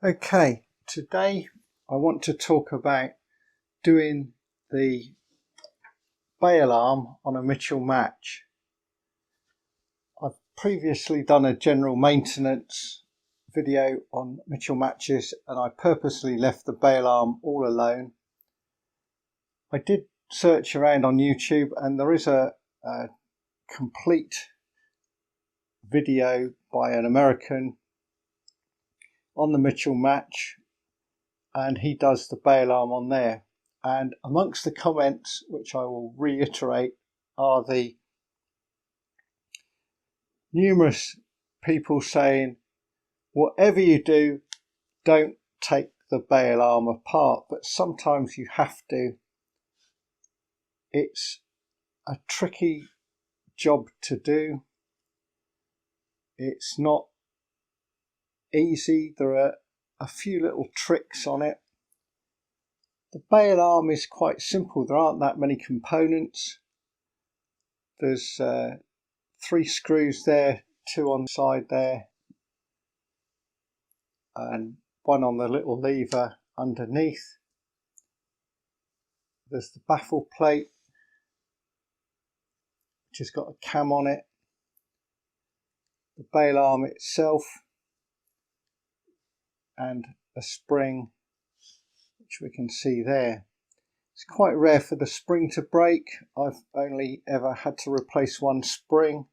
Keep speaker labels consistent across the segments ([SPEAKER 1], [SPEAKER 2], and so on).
[SPEAKER 1] Okay, today I want to talk about doing the bail arm on a Mitchell match. I've previously done a general maintenance video on Mitchell matches and I purposely left the bail arm all alone. I did search around on YouTube and there is a complete video by an American on the Mitchell match, and he does the bail arm on there. And amongst the comments, which I will reiterate, are the numerous people saying, whatever you do, don't take the bail arm apart, but sometimes you have to. It's a tricky job to do. It's not easy. There are a few little tricks on it. The bail arm is quite simple. There aren't that many components. There's 3 screws there, 2 on the side there, and 1 on the little lever underneath. There's the baffle plate, which has got a cam on it. The bail arm itself, and a spring, which we can see there. It's quite rare for the spring to break. I've only ever had to replace 1 spring.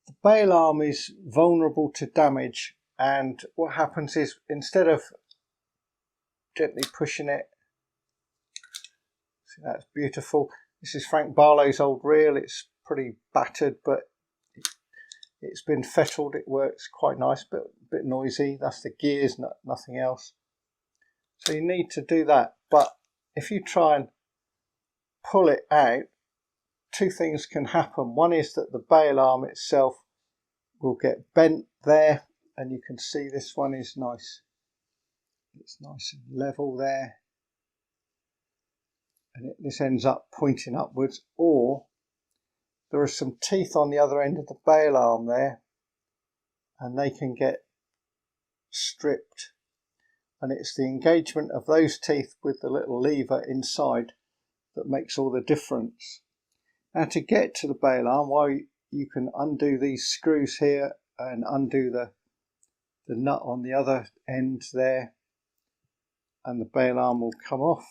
[SPEAKER 1] The bail arm is vulnerable to damage, and what happens is, instead of gently pushing it, see, that's beautiful. This is Frank Barlow's old reel. It's pretty battered, but it's been fettled. It works quite nice, but a bit noisy. That's the gears, nothing else. So you need to do that. But if you try and pull it out, 2 things can happen. One is that the bail arm itself will get bent there, and you can see this one is nice. It's nice and level there, and this ends up pointing upwards. Or there are some teeth on the other end of the bail arm there, and they can get stripped. And it's the engagement of those teeth with the little lever inside that makes all the difference. Now, to get to the bail arm, while you can undo these screws here and undo the nut on the other end there, and the bail arm will come off.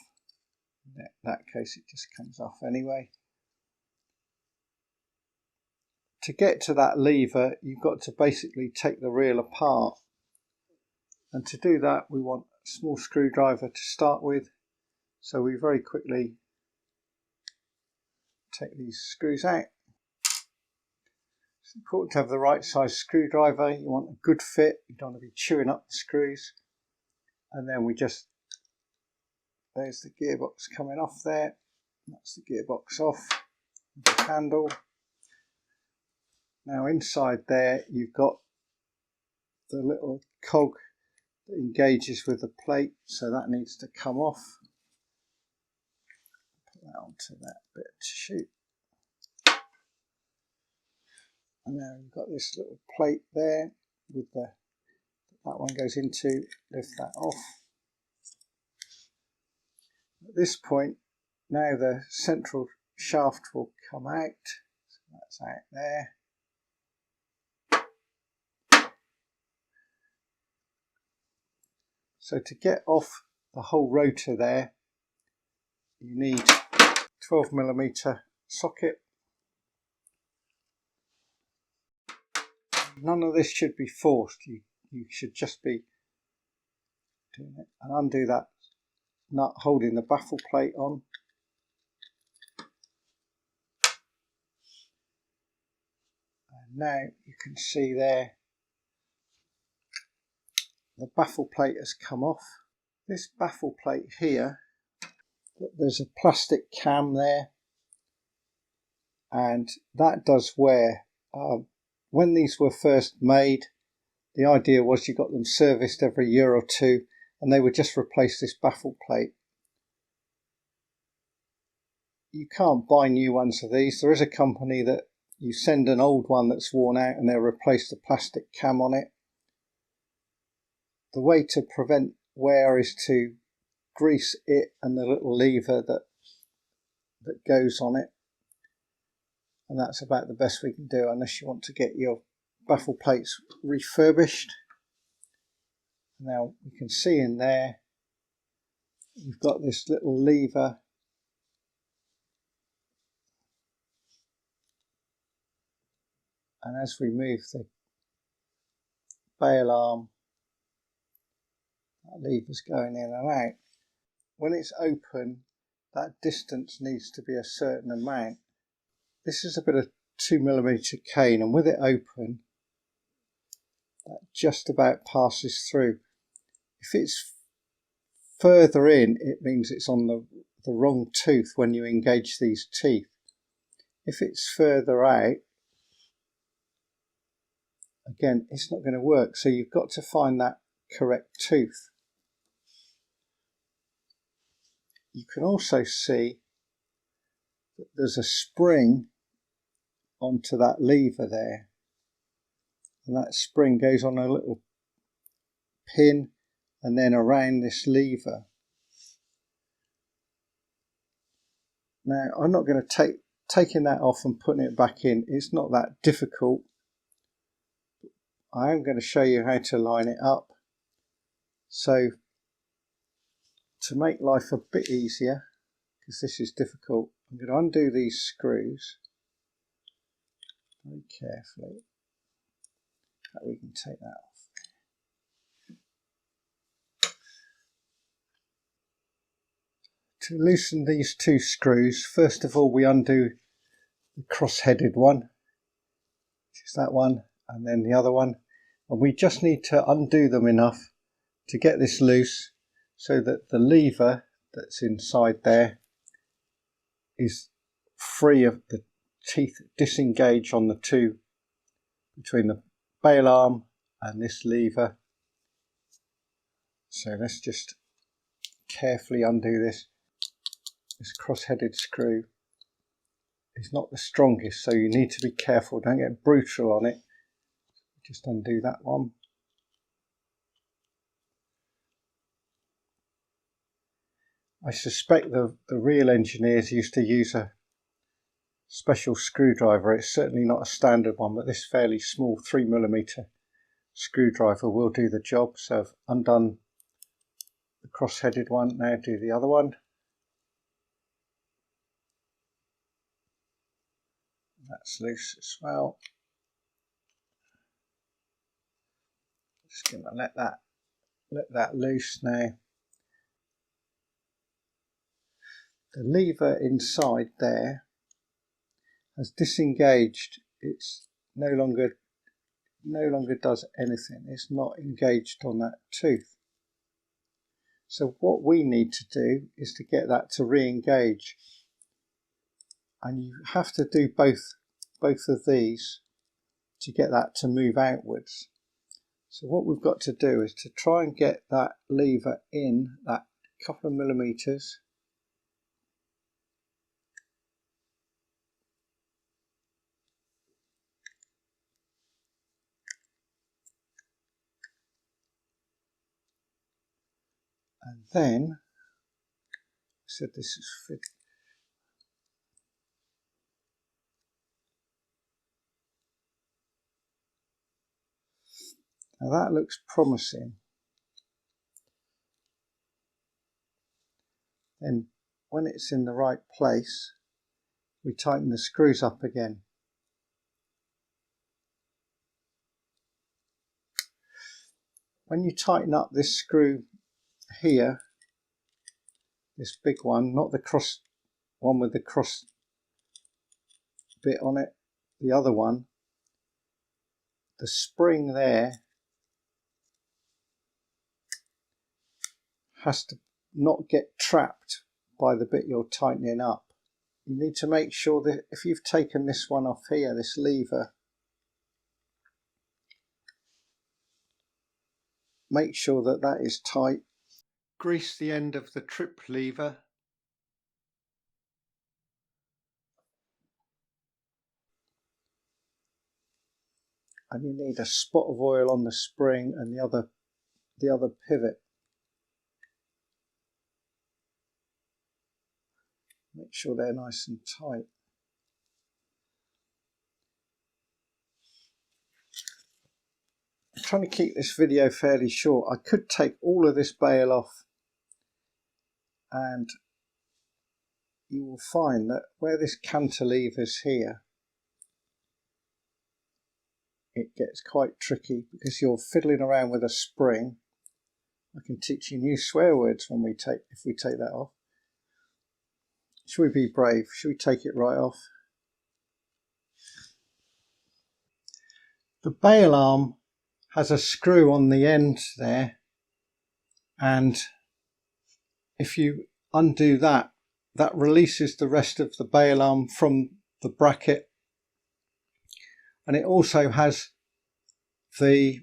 [SPEAKER 1] In that case, it just comes off anyway. To get to that lever, you've got to basically take the reel apart. And to do that, we want a small screwdriver to start with. So we very quickly take these screws out. It's important to have the right size screwdriver. You want a good fit. You don't want to be chewing up the screws. And then there's the gearbox coming off there. That's the gearbox off. The handle. Now inside there, you've got the little cog that engages with the plate, so that needs to come off. Put that onto that bit to shoot. And now you've got this little plate there with that one goes into. Lift that off. At this point, now the central shaft will come out. So that's out there. So to get off the whole rotor there, you need a 12mm socket. None of this should be forced. You should just be doing it. And undo that nut holding the baffle plate on. And now you can see there, the baffle plate has come off. This baffle plate here, there's a plastic cam there, and that does wear. When these were first made, the idea was you got them serviced every year or 2, and they would just replace this baffle plate. You can't buy new ones of these. There is a company that you send an old one that's worn out and they'll replace the plastic cam on it. the way to prevent wear is to grease it and the little lever that goes on it, and that's about the best we can do unless you want to get your baffle plates refurbished. Now you can see in there you've got this little lever, and as we move the bail arm, that lever's going in and out. When it's open, that distance needs to be a certain amount. This is a bit of 2mm cane, and with it open, that just about passes through. If it's further in, it means it's on the wrong tooth when you engage these teeth. If it's further out, again, it's not going to work. So you've got to find that correct tooth. You can also see that there's a spring onto that lever there, and that spring goes on a little pin and then around this lever. Now I'm not going to taking that off and putting it back in. It's not that difficult. I am going to show you how to line it up. So to make life a bit easier, because this is difficult, I'm going to undo these screws very carefully. We can take that off. To loosen these two screws, first of all we undo the cross-headed one, which is that one, and then the other one, and we just need to undo them enough to get this loose so that the lever that's inside there is free of the teeth disengage on the two between the bail arm and this lever. So let's just carefully undo this. This cross-headed screw is not the strongest, so you need to be careful, don't get brutal on it. Just undo that one. I suspect the real engineers used to use a special screwdriver. It's certainly not a standard one, but this fairly small 3mm screwdriver will do the job. So I've undone the cross-headed one, now do the other one. That's loose as well. Just gonna let that loose now. The lever inside there has disengaged. It's no longer does anything. It's not engaged on that tooth. So what we need to do is to get that to re-engage, and you have to do both of these to get that to move outwards. So what we've got to do is to try and get that lever in that couple of millimeters, and then I said this is fit. Now that looks promising. Then when it's in the right place, we tighten the screws up again. When you tighten up this screw here, this big one, not the cross one with the cross bit on it, the other one, the spring there has to not get trapped by the bit you're tightening up. You need to make sure that if you've taken this one off here, this lever, make sure that that is tight. Grease the end of the trip lever. And you need a spot of oil on the spring and the other the other pivot. Make sure they're nice and tight. I'm trying to keep this video fairly short. I could take all of this bail off, and you will find that where this cantilever's here, it gets quite tricky because you're fiddling around with a spring. I can teach you new swear words when if we take that off. Should we be brave? Should we take it right off? The bail arm has a screw on the end there, and if you undo that, that releases the rest of the bail arm from the bracket, and it also has the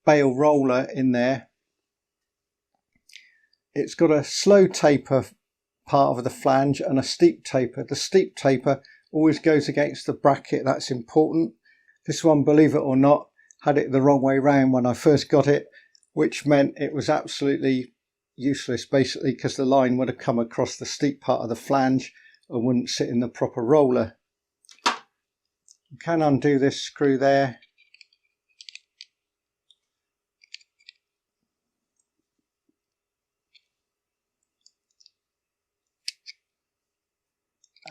[SPEAKER 1] bail roller in there. It's got a slow taper part of the flange and a steep taper. The steep taper always goes against the bracket. That's important. This one, believe it or not, had it the wrong way round when I first got it, which meant it was absolutely useless basically, because the line would have come across the steep part of the flange and wouldn't sit in the proper roller. You can undo this screw there.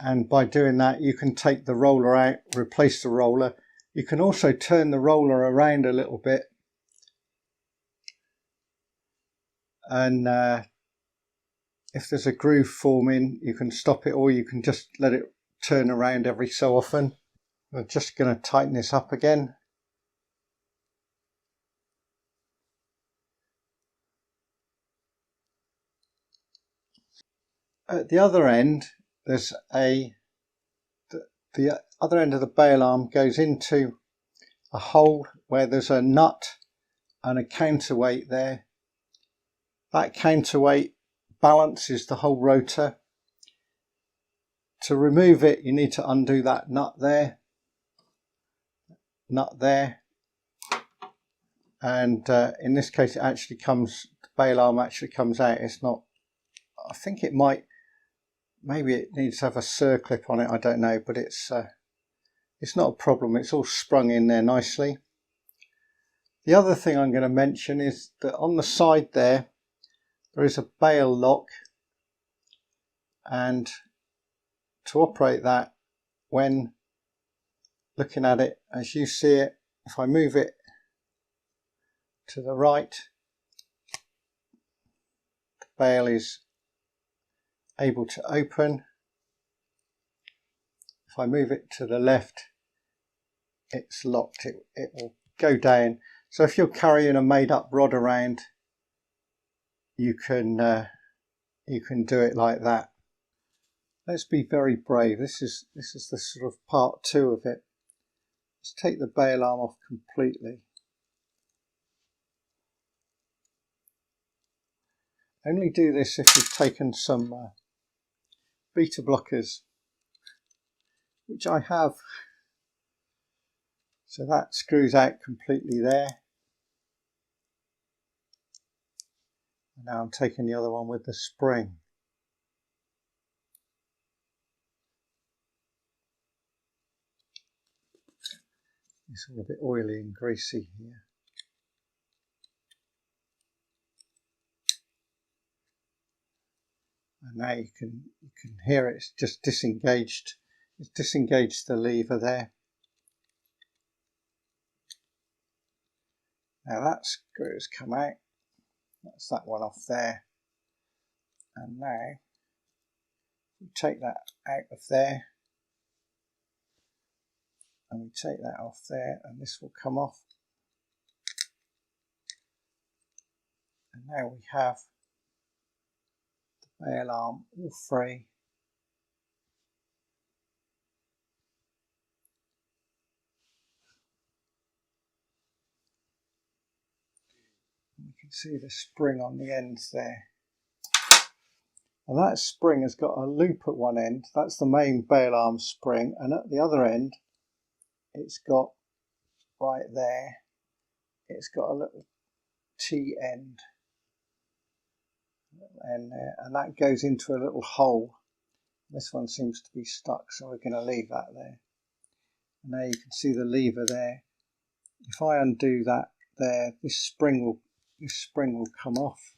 [SPEAKER 1] And by doing that, you can take the roller out, replace the roller. You can also turn the roller around a little bit, and if there's a groove forming, you can stop it, or you can just let it turn around every so often. I'm just going to tighten this up again. At the other end, there's the other end of the bail arm goes into a hole where there's a nut and a counterweight there. That counterweight balances the whole rotor. To remove it, you need to undo that nut there, and in this case it actually comes, the bail arm actually comes out. It's not, I think it might, maybe it needs to have a circlip on it, I don't know, but it's not a problem. It's all sprung in there nicely. The other thing I'm going to mention is that on the side there is a bail lock, and to operate that, when looking at it as you see it, if I move it to the right, the bail is able to open. If I move it to the left, it's locked. It will go down. So if you're carrying a made up rod around, you can do it like that. Let's be very brave. This is the sort of part 2 of it. Let's take the bail arm off completely. Only do this if you've taken some beta blockers, which I have. So that screws out completely there. And now I'm taking the other one with the spring. It's all a bit oily and greasy here. And now you can hear it's just disengaged. It's disengaged the lever there. Now that screw's come out. That's that one off there. And now we take that out of there, and we take that off there, and this will come off. And now we have the bail arm all free. And you can see the spring on the ends there. And that spring has got a loop at one end. That's the main bail arm spring, and at the other end it's got, right there, it's got a little T end, and that goes into a little hole. This one seems to be stuck, so we're going to leave that there. And now you can see the lever there. If I undo that there, this spring will come off.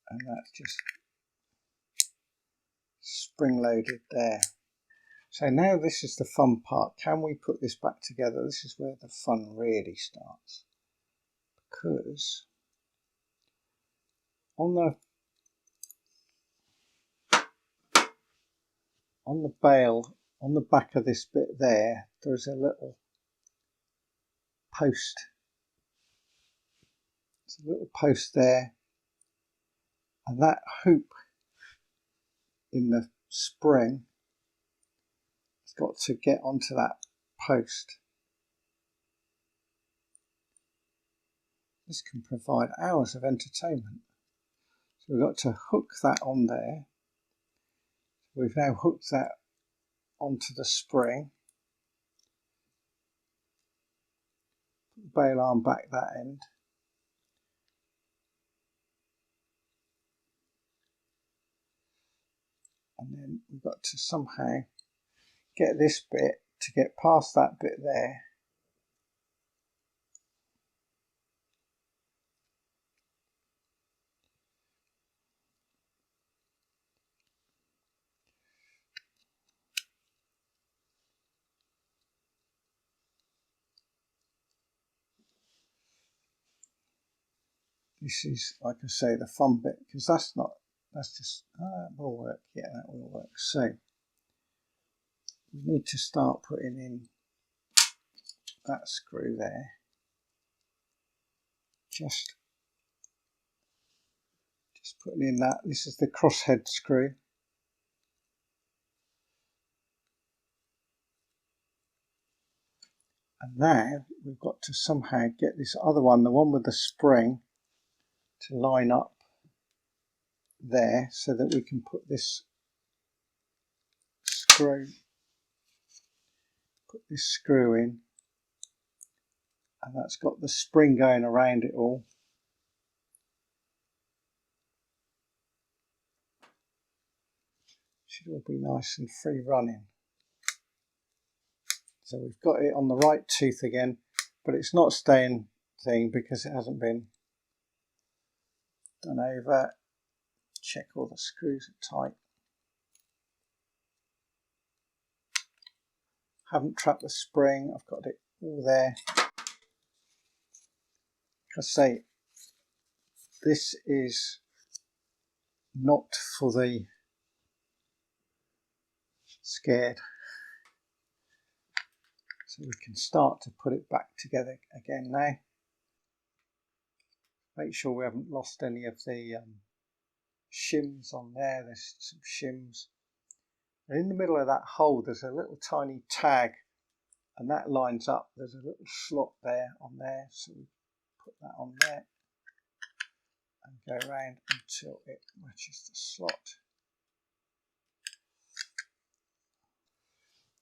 [SPEAKER 1] And that's just spring loaded there. So now this is the fun part. Can we put this back together? This is where the fun really starts. Because on the bail, on the back of this bit there, there's a little post. It's a little post there. And that hoop in the spring has got to get onto that post. This can provide hours of entertainment. So we've got to hook that on there. We've now hooked that onto the spring. Put the bail arm back that end. And then we've got to somehow get this bit to get past that bit there. This is, like I say, the fun bit, because that's just, that will work, yeah, that will work. So we need to start putting in that screw there. Just putting in that. This is the crosshead screw. And now we've got to somehow get this other one, the one with the spring, to line up there so that we can put this screw in, and that's got the spring going around it all. Should all be nice and free running. So we've got it on the right tooth again, but it's not staying thing because it hasn't been done over. Check all the screws are tight. Haven't trapped the spring, I've got it all there. Like I say, this is not for the scared. So we can start to put it back together again now. Make sure we haven't lost any of the shims on there. There's some shims. And in the middle of that hole there's a little tiny tag, and that lines up. There's a little slot there on there, so we put that on there and go around until it matches the slot.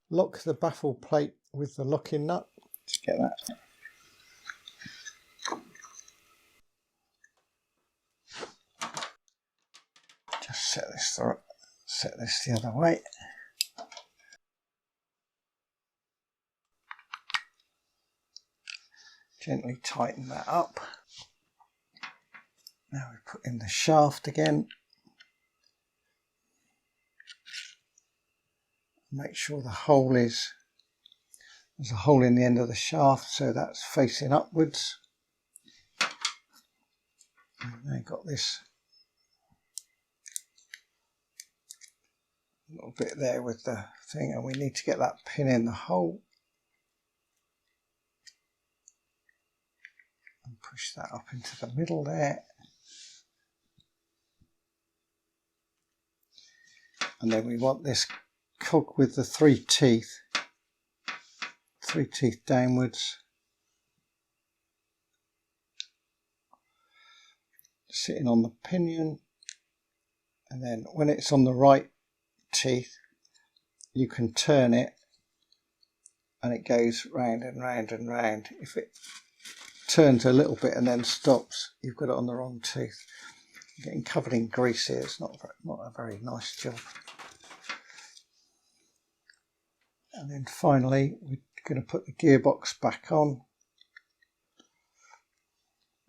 [SPEAKER 1] Lock the baffle plate with the locking nut to get that. Just set this the other way. Gently tighten that up. Now we put in the shaft again. Make sure the hole there's a hole in the end of the shaft, so that's facing upwards. And now got this little bit there with the thing, and we need to get that pin in the hole. And push that up into the middle there. And then we want this cog with the three teeth downwards, sitting on the pinion, and then when it's on the right teeth you can turn it and it goes round and round and round. If it turns a little bit and then stops, you've got it on the wrong tooth. Getting covered in grease here, it's not a very nice job. And then finally we're going to put the gearbox back on,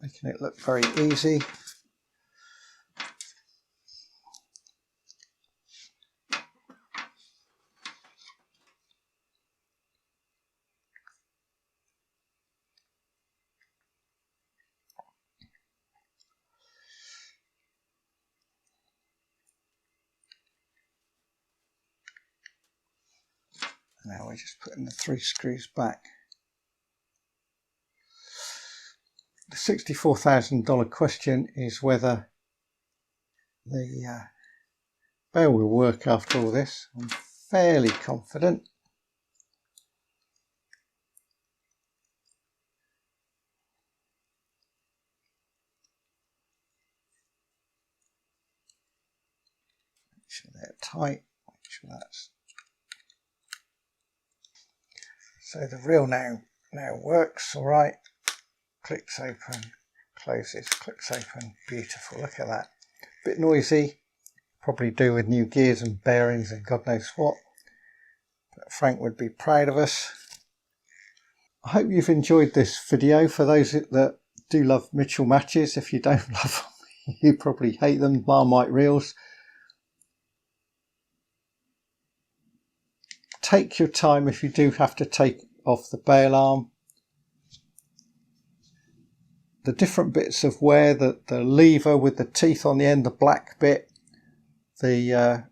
[SPEAKER 1] making it look very easy. Now we're just putting the 3 screws back. The $64,000 question is whether the bail will work after all this. I'm fairly confident. Make sure they're tight. Make sure that's so the reel now works all right. Clicks open, closes, clicks open. Beautiful. Look at that. Bit noisy. Probably do with new gears and bearings and God knows what. But Frank would be proud of us. I hope you've enjoyed this video. For those that do love Mitchell matches, if you don't love them, you probably hate them. Marmite reels. Take your time if you do have to take off the bail arm. The different bits of wear, the lever with the teeth on the end, the black bit, the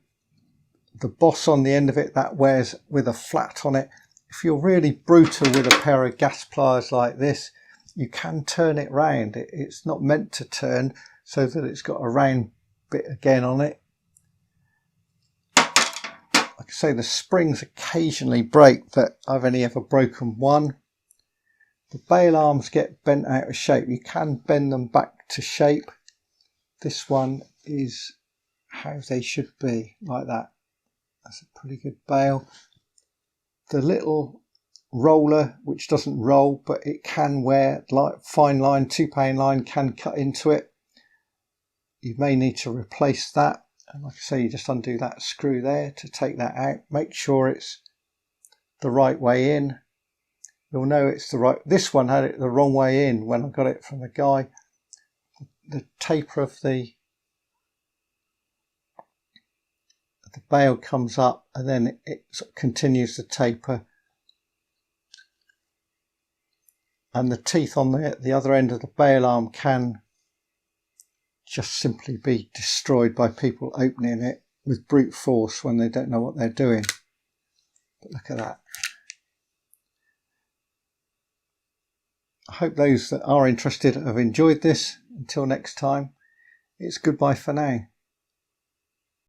[SPEAKER 1] boss on the end of it, that wears with a flat on it. If you're really brutal with a pair of gas pliers like this, you can turn it round. It's not meant to turn, so that it's got a round bit again on it. Like I say, the springs occasionally break, but I've only ever broken one. The bail arms get bent out of shape. You can bend them back to shape. This one is how they should be, like that. That's a pretty good bail. The little roller, which doesn't roll, but it can wear, like fine line, 2-pound line can cut into it. You may need to replace that. And like I say, you just undo that screw there to take that out. Make sure it's the right way in. You'll know it's the right. This one had it the wrong way in when I got it from the guy. The taper of the bail comes up and then it sort of continues to taper. And the teeth on the other end of the bail arm can just simply be destroyed by people opening it with brute force when they don't know what they're doing. But look at that. I hope those that are interested have enjoyed this. Until next time, it's goodbye for now.